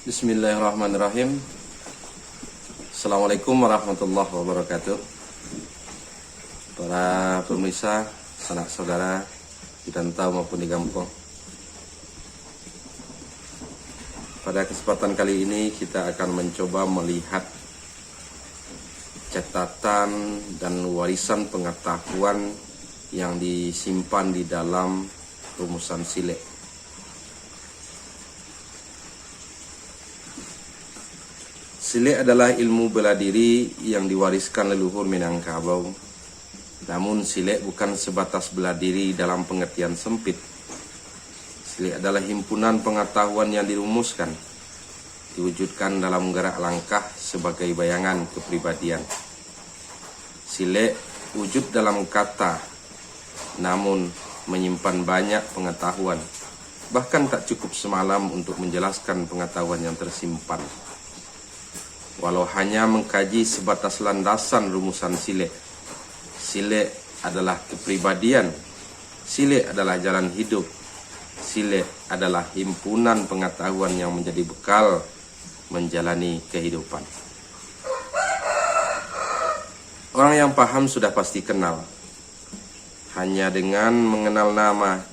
Bismillahirrahmanirrahim. Assalamualaikum warahmatullahi wabarakatuh. Para pemirsa, sanak saudara di rantau maupun di kampung. Pada kesempatan kali ini kita akan mencoba melihat catatan dan warisan pengetahuan yang disimpan di dalam rumusan Silek. Silek adalah ilmu bela diri yang diwariskan leluhur Minangkabau. Namun silek bukan sebatas bela diri dalam pengertian sempit. Silek adalah himpunan pengetahuan yang dirumuskan, diwujudkan dalam gerak langkah sebagai bayangan kepribadian. Silek wujud dalam kata, namun menyimpan banyak pengetahuan. Bahkan tak cukup semalam untuk menjelaskan pengetahuan yang tersimpan. Walau hanya mengkaji sebatas landasan rumusan silek. Silek adalah kepribadian. Silek adalah jalan hidup. Silek adalah himpunan pengetahuan yang menjadi bekal menjalani kehidupan. Orang yang paham sudah pasti kenal. Hanya dengan mengenal nama,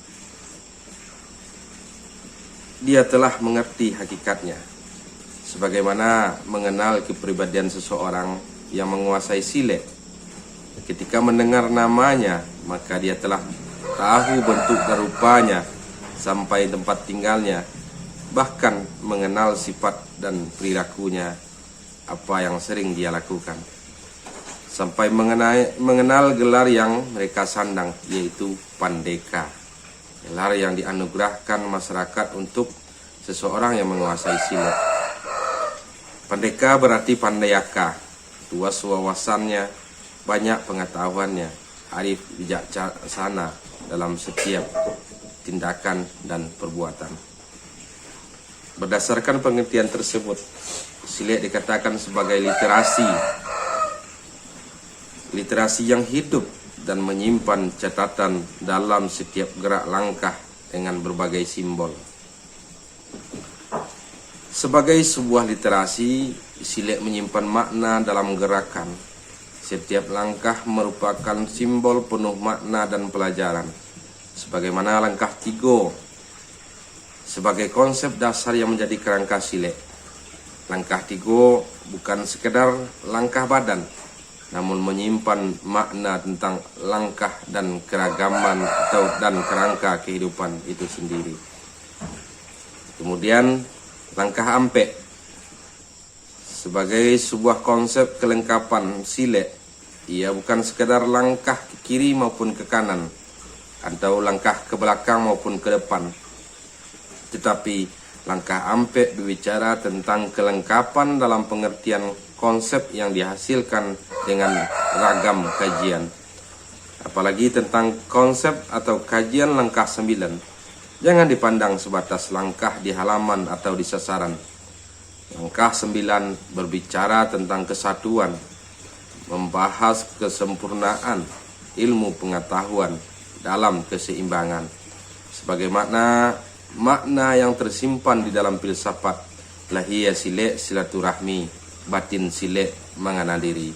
dia telah mengerti hakikatnya. Sebagaimana mengenal kepribadian seseorang yang menguasai silek. Ketika mendengar namanya, maka dia telah tahu bentuk dan rupanya sampai tempat tinggalnya, bahkan mengenal sifat dan perilakunya, apa yang sering dia lakukan. Sampai mengenal gelar yang mereka sandang, yaitu Pandeka. Gelar yang dianugerahkan masyarakat untuk seseorang yang menguasai silek. Pandeka berarti pandayaka, luas wawasannya, banyak pengetahuannya, arif bijaksana dalam setiap tindakan dan perbuatan. Berdasarkan pengertian tersebut, silek dikatakan sebagai literasi yang hidup dan menyimpan catatan dalam setiap gerak langkah dengan berbagai simbol. Sebagai sebuah literasi, silek menyimpan makna dalam gerakan. Setiap langkah merupakan simbol penuh makna dan pelajaran. Sebagaimana langkah tigo sebagai konsep dasar yang menjadi kerangka silek. Langkah tigo bukan sekedar langkah badan, namun menyimpan makna tentang langkah dan keragaman dan kerangka kehidupan itu sendiri. Kemudian langkah ampek sebagai sebuah konsep kelengkapan silek. Ia bukan sekedar langkah ke kiri maupun ke kanan, atau langkah ke belakang maupun ke depan. Tetapi langkah ampek berbicara tentang kelengkapan dalam pengertian konsep yang dihasilkan dengan ragam kajian. Apalagi tentang konsep atau kajian langkah 9. Jangan dipandang sebatas langkah di halaman atau di sasaran. Langkah 9 berbicara tentang kesatuan, membahas kesempurnaan ilmu pengetahuan dalam keseimbangan. Sebagaimana makna yang tersimpan di dalam filsafat lahia silek silaturahmi, batin silek mengenal diri.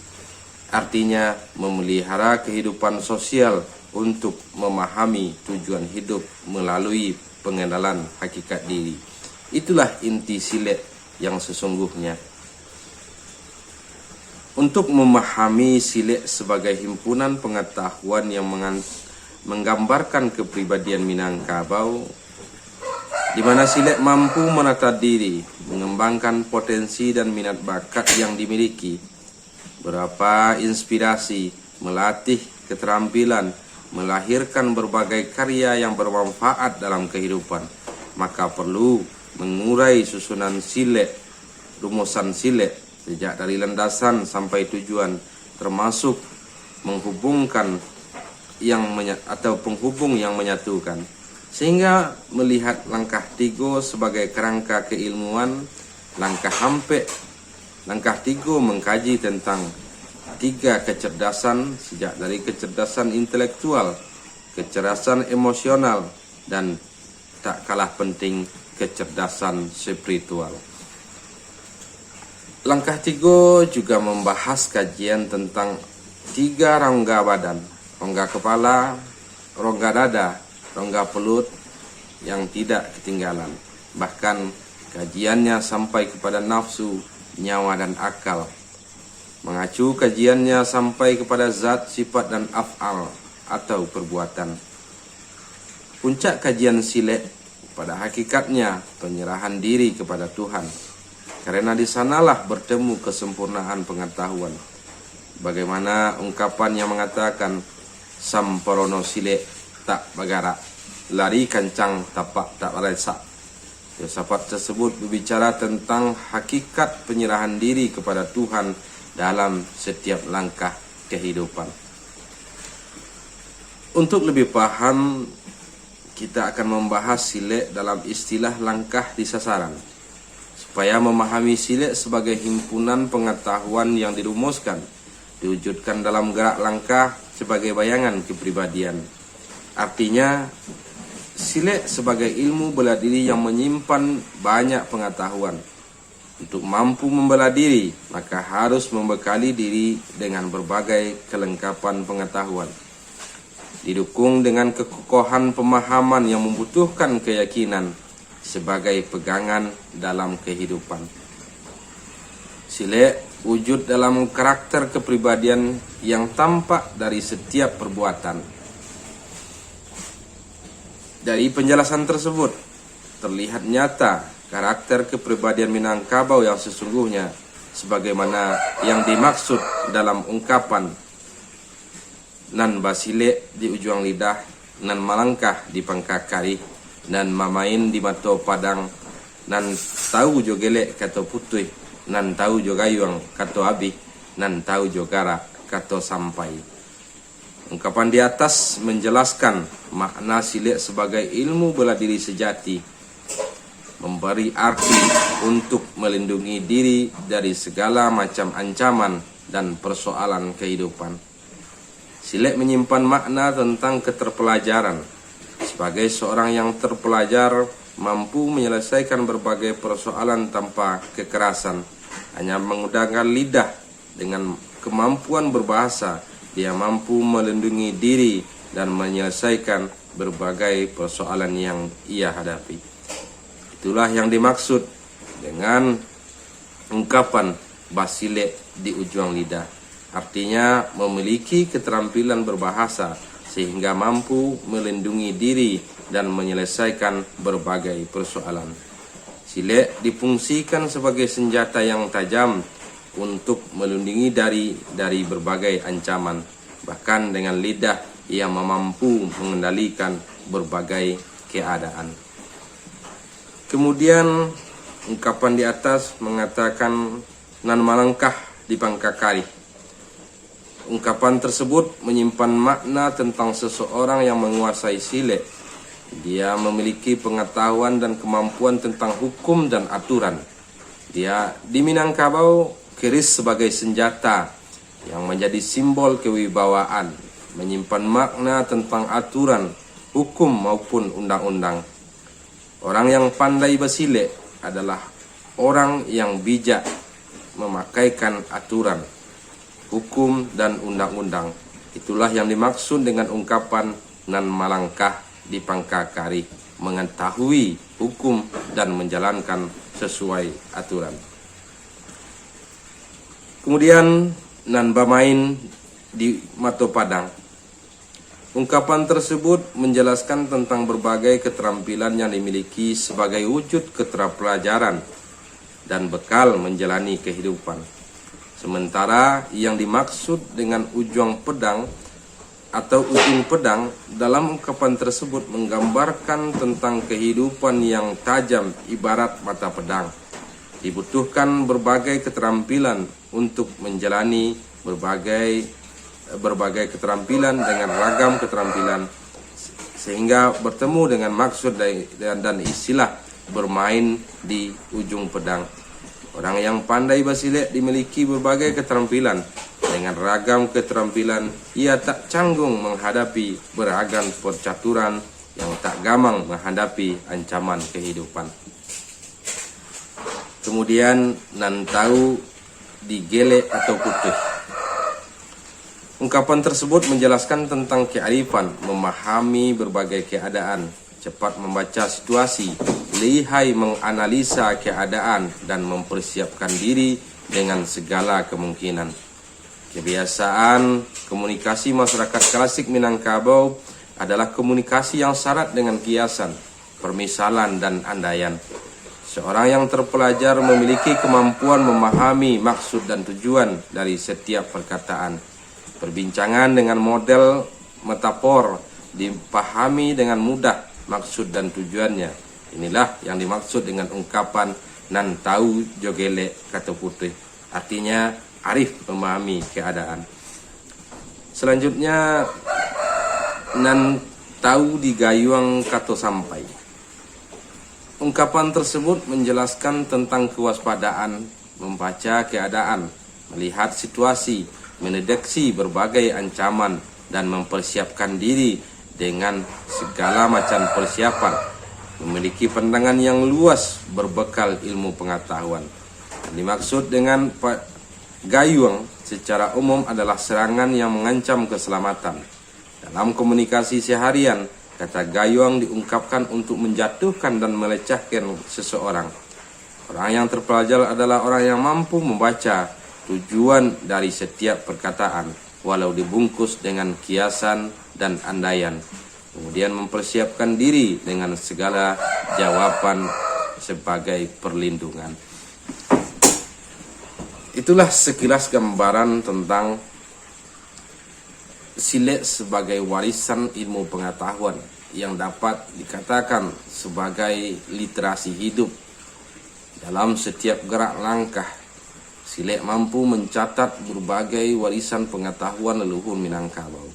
Artinya memelihara kehidupan sosial untuk memahami tujuan hidup melalui pengenalan hakikat diri. Itulah inti silek yang sesungguhnya. Untuk memahami silek sebagai himpunan pengetahuan yang menggambarkan kepribadian Minangkabau, di mana silek mampu menata diri, mengembangkan potensi dan minat bakat yang dimiliki, berapa inspirasi, melatih keterampilan, melahirkan berbagai karya yang bermanfaat dalam kehidupan, maka perlu mengurai susunan silek, rumusan silek, sejak dari landasan sampai tujuan, termasuk menghubungkan penghubung yang menyatukan. Sehingga melihat langkah tigo sebagai kerangka keilmuan, langkah tigo mengkaji tentang 3 kecerdasan, sejak dari kecerdasan intelektual, kecerdasan emosional, dan tak kalah penting kecerdasan spiritual. Langkah 3 juga membahas kajian tentang 3 rongga badan, rongga kepala, rongga dada, rongga perut yang tidak ketinggalan. Bahkan kajiannya sampai kepada nafsu, nyawa dan akal. Mengacu kajiannya sampai kepada zat, sifat dan af'al atau perbuatan. Puncak kajian silek pada hakikatnya penyerahan diri kepada Tuhan. Karena di sanalah bertemu kesempurnaan pengetahuan. Bagaimana ungkapan yang mengatakan samparono silek tak bagara, lari kancang tapak tak resak. Filsafat tersebut berbicara tentang hakikat penyerahan diri kepada Tuhan dalam setiap langkah kehidupan. Untuk lebih paham, kita akan membahas silek dalam istilah langkah di sasaran. Supaya memahami silek sebagai himpunan pengetahuan yang dirumuskan, diwujudkan dalam gerak langkah sebagai bayangan kepribadian. Artinya, silek sebagai ilmu bela diri yang menyimpan banyak pengetahuan. Untuk mampu membela diri, maka harus membekali diri dengan berbagai kelengkapan pengetahuan. Didukung dengan kekokohan pemahaman yang membutuhkan keyakinan sebagai pegangan dalam kehidupan. Silek wujud dalam karakter kepribadian yang tampak dari setiap perbuatan. Dari penjelasan tersebut, terlihat nyata karakter kepribadian Minangkabau yang sesungguhnya, sebagaimana yang dimaksud dalam ungkapan nan basile di ujung lidah, nan malangkah di pangkakari, nan mamain di mato padang, nan tahu jo gelek kato putih, nan tahu jo gayung kato abi, nan tahu jo gara kato sampai. Ungkapan di atas menjelaskan makna silek sebagai ilmu bela diri sejati, memberi arti untuk melindungi diri dari segala macam ancaman dan persoalan kehidupan. Silek menyimpan makna tentang keterpelajaran. Sebagai seorang yang terpelajar, mampu menyelesaikan berbagai persoalan tanpa kekerasan. Hanya menggunakan lidah dengan kemampuan berbahasa, dia mampu melindungi diri dan menyelesaikan berbagai persoalan yang ia hadapi. Itulah yang dimaksud dengan ungkapan basile di ujung lidah. Artinya memiliki keterampilan berbahasa sehingga mampu melindungi diri dan menyelesaikan berbagai persoalan. Silek difungsikan sebagai senjata yang tajam untuk melindungi dari berbagai ancaman. Bahkan dengan lidah ia mampu mengendalikan berbagai keadaan. Kemudian ungkapan di atas mengatakan nan malangkah di pangkakari. Ungkapan tersebut menyimpan makna tentang seseorang yang menguasai silek. Dia memiliki pengetahuan dan kemampuan tentang hukum dan aturan. Dia di Minangkabau keris sebagai senjata yang menjadi simbol kewibawaan, menyimpan makna tentang aturan, hukum maupun undang-undang. Orang yang pandai bersilek adalah orang yang bijak memakaikan aturan, hukum dan undang-undang. Itulah yang dimaksud dengan ungkapan nan malangkah di pangkakari, mengetahui hukum dan menjalankan sesuai aturan. Kemudian nan bamain di mato padang. Ungkapan tersebut menjelaskan tentang berbagai keterampilan yang dimiliki sebagai wujud keterpelajaran dan bekal menjalani kehidupan. Sementara yang dimaksud dengan ujung pedang atau ujung pedang dalam ungkapan tersebut menggambarkan tentang kehidupan yang tajam ibarat mata pedang. Dibutuhkan berbagai keterampilan untuk menjalani berbagai keterampilan dengan ragam keterampilan, sehingga bertemu dengan maksud dan istilah bermain di ujung pedang. Orang yang pandai bersilek dimiliki berbagai keterampilan. Dengan ragam keterampilan, ia tak canggung menghadapi beragam percaturan yang tak gamang menghadapi ancaman kehidupan. Kemudian nan tahu di gele atau putih. Ungkapan tersebut menjelaskan tentang kearifan, memahami berbagai keadaan, cepat membaca situasi, lihai menganalisa keadaan, dan mempersiapkan diri dengan segala kemungkinan. Kebiasaan komunikasi masyarakat klasik Minangkabau adalah komunikasi yang syarat dengan kiasan, permisalan, dan andaian. Seorang yang terpelajar memiliki kemampuan memahami maksud dan tujuan dari setiap perkataan. Perbincangan dengan model metafor dipahami dengan mudah maksud dan tujuannya. Inilah yang dimaksud dengan ungkapan nan tahu jogele kata putih. Artinya arif memahami keadaan. Selanjutnya nan tahu digayuang kata sampai. Ungkapan tersebut menjelaskan tentang kewaspadaan, membaca keadaan, melihat situasi, mendeteksi berbagai ancaman, dan mempersiapkan diri dengan segala macam persiapan, memiliki pandangan yang luas berbekal ilmu pengetahuan. Dimaksud dengan gayuang secara umum adalah serangan yang mengancam keselamatan. Dalam komunikasi seharian, kata gayuang diungkapkan untuk menjatuhkan dan melecehkan seseorang. Orang yang terpelajar adalah orang yang mampu membaca tujuan dari setiap perkataan, walau dibungkus dengan kiasan dan andaian. Kemudian mempersiapkan diri dengan segala jawaban sebagai perlindungan. Itulah sekilas gambaran tentang silet sebagai warisan ilmu pengetahuan yang dapat dikatakan sebagai literasi hidup. Dalam setiap gerak langkah, silet mampu mencatat berbagai warisan pengetahuan leluhur Minangkabau.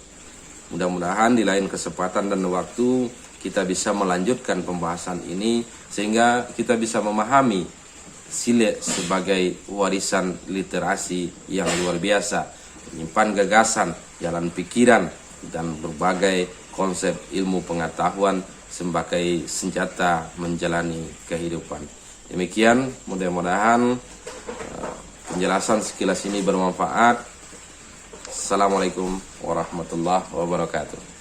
Mudah-mudahan di lain kesempatan dan waktu kita bisa melanjutkan pembahasan ini sehingga kita bisa memahami silet sebagai warisan literasi yang luar biasa, menyimpan gagasan, jalan pikiran, dan berbagai konsep ilmu pengetahuan sebagai senjata menjalani kehidupan. Demikian, mudah-mudahan penjelasan sekilas ini bermanfaat. Assalamualaikum warahmatullahi wabarakatuh.